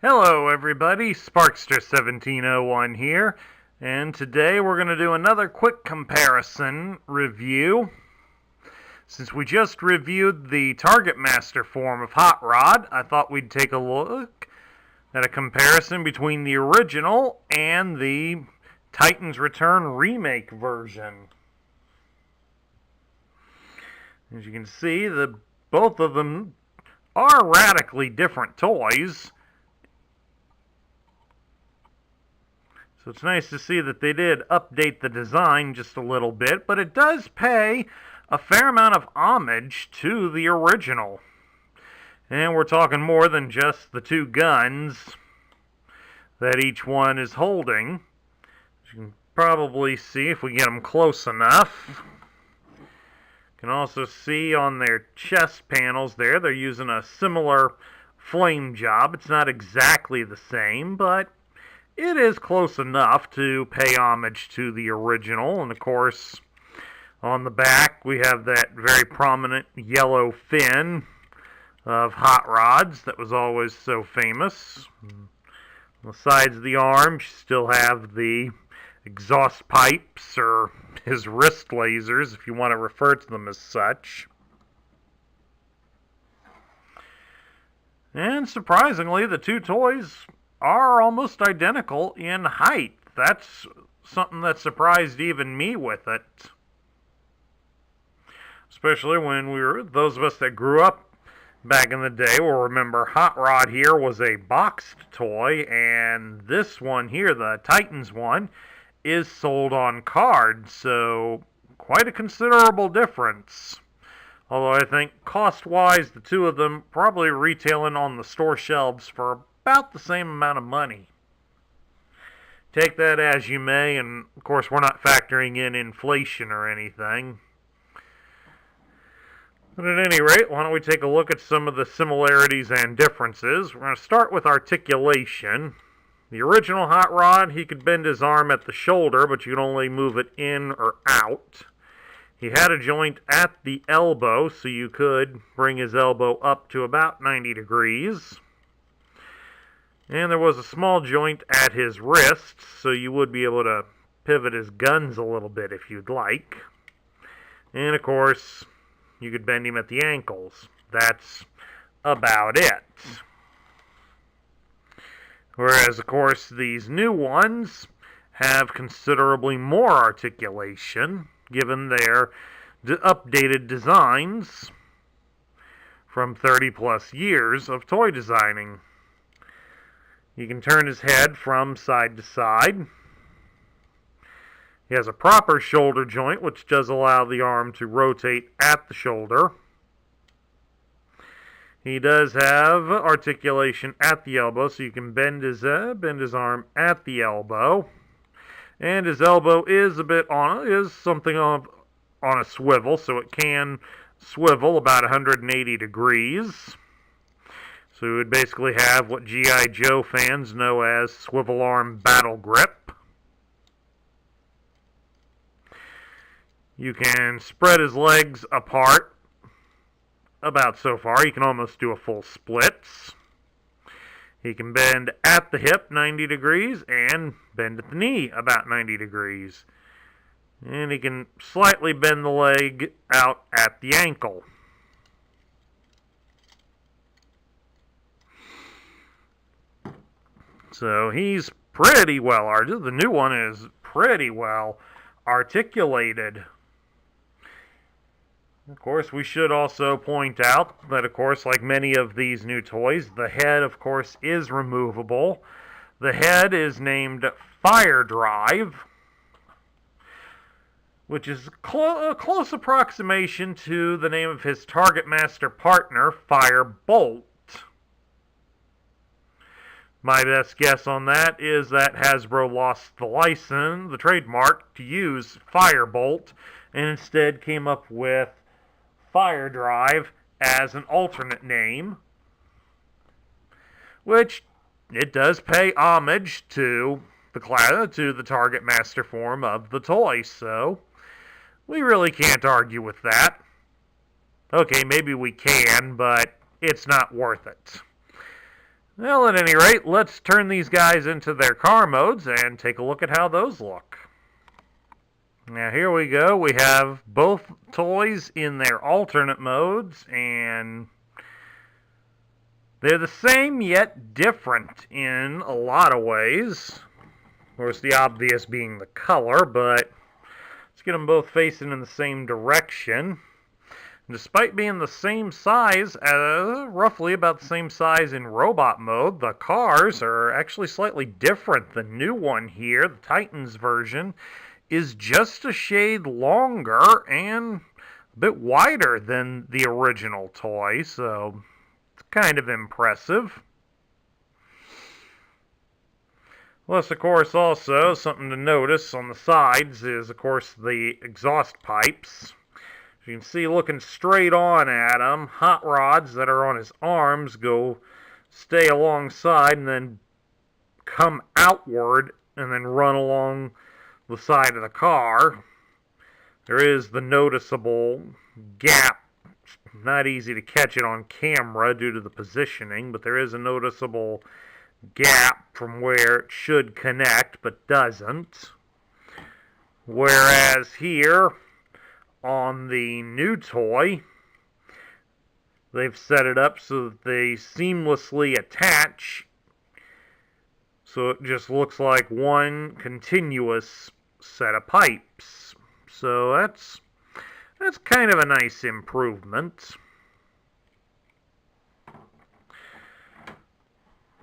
Hello everybody, Sparkster1701 here, and today we're going to do another quick comparison review. Since we just reviewed the Target Master form of Hot Rod, I thought we'd take a look at a comparison between the original and the Titans Return remake version. As you can see, both of them are radically different toys. So it's nice to see that they did update the design just a little bit, but it does pay a fair amount of homage to the original. And we're talking more than just the two guns that each one is holding. As you can probably see if we get them close enough. You can also see on their chest panels there, they're using a similar flame job. It's not exactly the same, but it is close enough to pay homage to the original. And of course, on the back, we have that very prominent yellow fin of Hot Rod's that was always so famous. On the sides of the arms, you still have the exhaust pipes, or his wrist lasers, if you want to refer to them as such. And surprisingly, the two toys are almost identical in height. That's something that surprised even me with it. Especially when those of us that grew up back in the day will remember Hot Rod here was a boxed toy, and this one here, the Titans one, is sold on card, so quite a considerable difference. Although I think cost-wise, the two of them probably retailing on the store shelves for about the same amount of money. Take that as you may, and of course we're not factoring in inflation or anything. But at any rate, why don't we take a look at some of the similarities and differences. We're going to start with articulation. The original Hot Rod, he could bend his arm at the shoulder, but you could only move it in or out. He had a joint at the elbow, so you could bring his elbow up to about 90 degrees. And there was a small joint at his wrist, so you would be able to pivot his guns a little bit if you'd like. And of course, you could bend him at the ankles. That's about it. Whereas, of course, these new ones have considerably more articulation, given their updated designs from 30 plus years of toy designing. You can turn his head from side to side. He has a proper shoulder joint, which does allow the arm to rotate at the shoulder. He does have articulation at the elbow, so you can bend his arm at the elbow. And his elbow is something on a swivel, so it can swivel about 180 degrees. So you would basically have what G.I. Joe fans know as swivel arm battle grip. You can spread his legs apart about so far. You can almost do a full splits. He can bend at the hip 90 degrees and bend at the knee about 90 degrees. And he can slightly bend the leg out at the ankle. So he's pretty well articulated. The new one is pretty well articulated. Of course, we should also point out that, of course, like many of these new toys, the head, of course, is removable. The head is named Fire Drive, which is a close approximation to the name of his Target Master partner, Firebolt. My best guess on that is that Hasbro lost the license, the trademark, to use Firebolt, and instead came up with Fire Drive as an alternate name, which it does pay homage to the Target Master form of the toy, so we really can't argue with that. Okay, maybe we can, but it's not worth it. Well, at any rate, let's turn these guys into their car modes and take a look at how those look. Now here we go. We have both toys in their alternate modes, and they're the same yet different in a lot of ways. Of course, the obvious being the color, but let's get them both facing in the same direction. Despite being the same size, roughly about the same size in robot mode, the cars are actually slightly different. The new one here, the Titans version, is just a shade longer and a bit wider than the original toy, so it's kind of impressive. Plus, of course, also something to notice on the sides is, of course, the exhaust pipes. You can see looking straight on at him, hot rods that are on his arms stay alongside and then come outward and then run along the side of the car. There is the noticeable gap. It's not easy to catch it on camera due to the positioning, but there is a noticeable gap from where it should connect but doesn't. Whereas here, on the new toy, they've set it up so that they seamlessly attach, so it just looks like one continuous set of pipes. So that's kind of a nice improvement.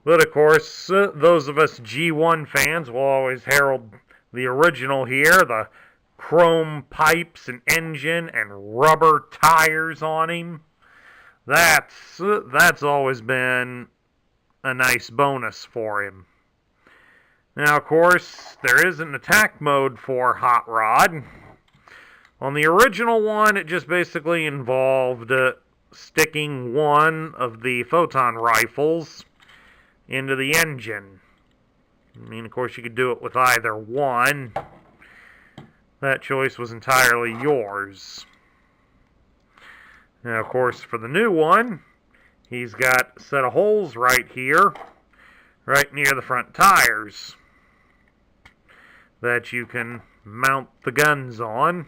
But of course, those of us G1 fans will always herald the original here, the chrome pipes and engine and rubber tires on him. That's always been a nice bonus for him. Now, of course, there is an attack mode for Hot Rod. On the original one, it just basically involved sticking one of the photon rifles into the engine. I mean, of course, you could do it with either one. That choice was entirely yours. Now, of course, for the new one, he's got a set of holes right here, right near the front tires, that you can mount the guns on.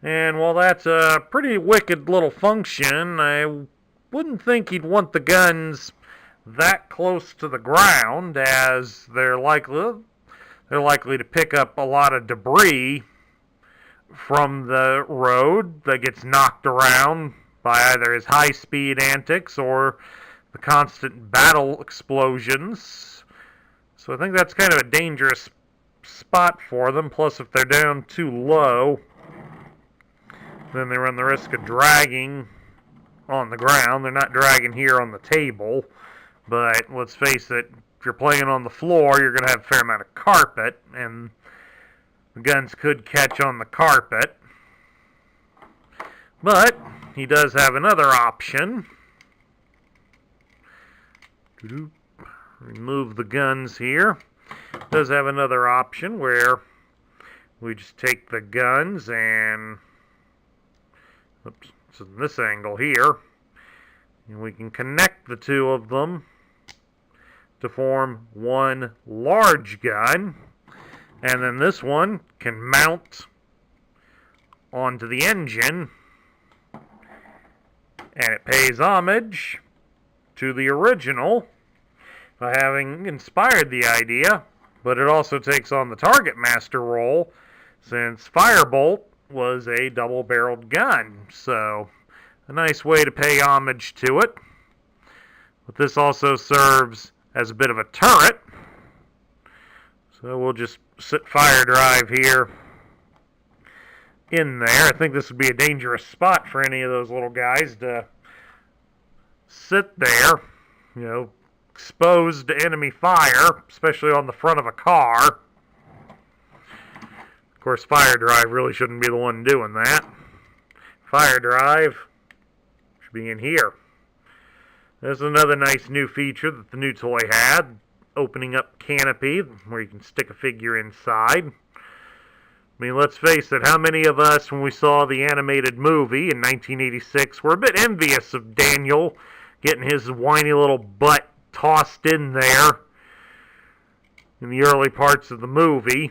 And while that's a pretty wicked little function, I wouldn't think he'd want the guns that close to the ground, as they're likely to pick up a lot of debris from the road that gets knocked around by either his high-speed antics or the constant battle explosions. So I think that's kind of a dangerous spot for them. Plus, if they're down too low, then they run the risk of dragging on the ground. They're not dragging here on the table. But let's face it, if you're playing on the floor, you're going to have a fair amount of carpet, and the guns could catch on the carpet. But he does have another option. Remove the guns here. Does have another option where we just take the guns and, oops, it's in this angle here, and we can connect the two of them to form one large gun, and then this one can mount onto the engine, and it pays homage to the original by having inspired the idea, but it also takes on the Target Master role, since Firebolt was a double-barreled gun. So a nice way to pay homage to it. But this also serves as a bit of a turret. So we'll just sit Fire Drive here in there. I think this would be a dangerous spot for any of those little guys to sit there, exposed to enemy fire, especially on the front of a car. Of course, Fire Drive really shouldn't be the one doing that. Fire Drive should be in here. There's another nice new feature that the new toy had, opening up canopy, where you can stick a figure inside. I mean, let's face it, how many of us, when we saw the animated movie in 1986, were a bit envious of Daniel getting his whiny little butt tossed in there in the early parts of the movie?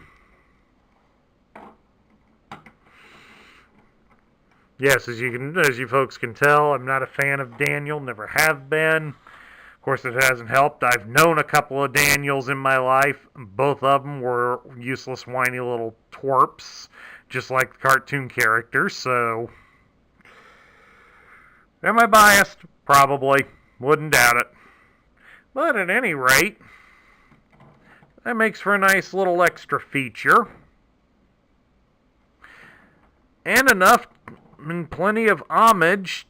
Yes, as you folks can tell, I'm not a fan of Daniel, never have been. Of course, it hasn't helped. I've known a couple of Daniels in my life. Both of them were useless, whiny little twerps, just like the cartoon characters, so... Am I biased? Probably. Wouldn't doubt it. But at any rate, that makes for a nice little extra feature. And enough and plenty of homage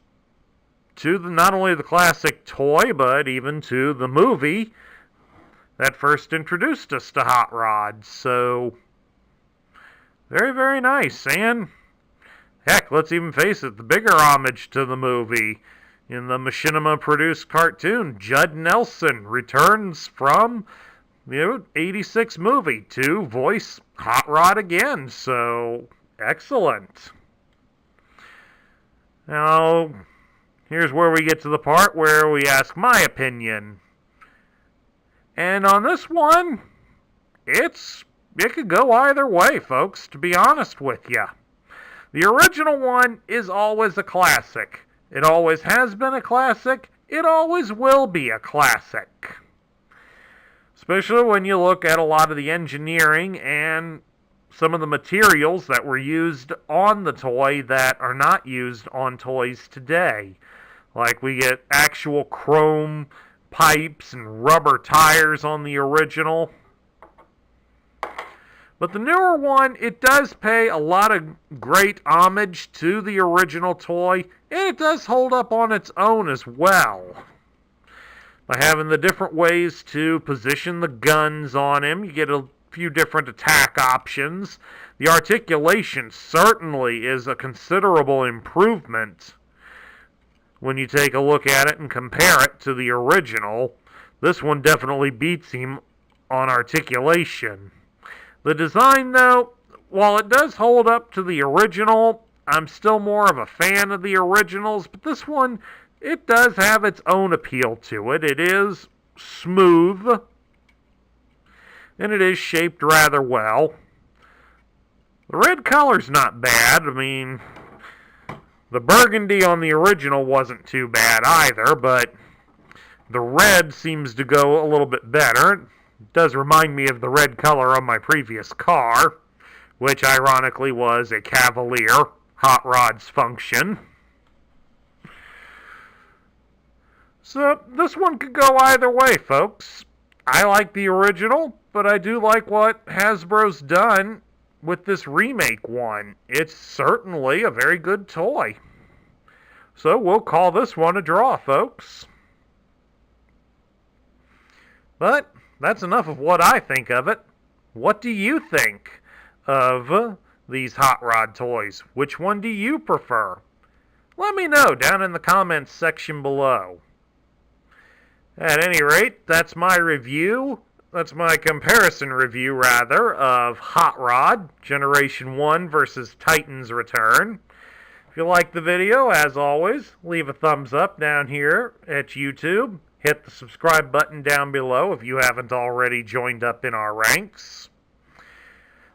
to not only the classic toy, but even to the movie that first introduced us to Hot Rod. So, very, very nice. And, heck, let's even face it, the bigger homage to the movie in the Machinima-produced cartoon, Judd Nelson returns from the 86 movie to voice Hot Rod again. So, excellent. Now, here's where we get to the part where we ask my opinion. And on this one, it could go either way, folks, to be honest with you. The original one is always a classic. It always has been a classic. It always will be a classic. Especially when you look at a lot of the engineering and some of the materials that were used on the toy that are not used on toys today. Like we get actual chrome pipes and rubber tires on the original. But the newer one, it does pay a lot of great homage to the original toy, and it does hold up on its own as well. By having the different ways to position the guns on him, you get a few different attack options. The articulation certainly is a considerable improvement when you take a look at it and compare it to the original. This one definitely beats him on articulation. The design, though, while it does hold up to the original, I'm still more of a fan of the originals, but this one, it does have its own appeal to it. It is smooth, and it is shaped rather well. The red color's not bad. I mean, the burgundy on the original wasn't too bad either, but the red seems to go a little bit better. It does remind me of the red color on my previous car, which ironically was a Cavalier, Hot Rod's function. So this one could go either way, folks. I like the original, but I do like what Hasbro's done with this remake one. It's certainly a very good toy. So we'll call this one a draw, folks. But that's enough of what I think of it. What do you think of these Hot Rod toys? Which one do you prefer? Let me know down in the comments section below. At any rate, that's my review. That's my comparison review, rather, of Hot Rod, Generation 1 versus Titan's Return. If you like the video, as always, leave a thumbs up down here at YouTube. Hit the subscribe button down below if you haven't already joined up in our ranks.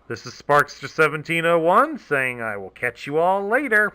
This is Sparkster1701 saying I will catch you all later.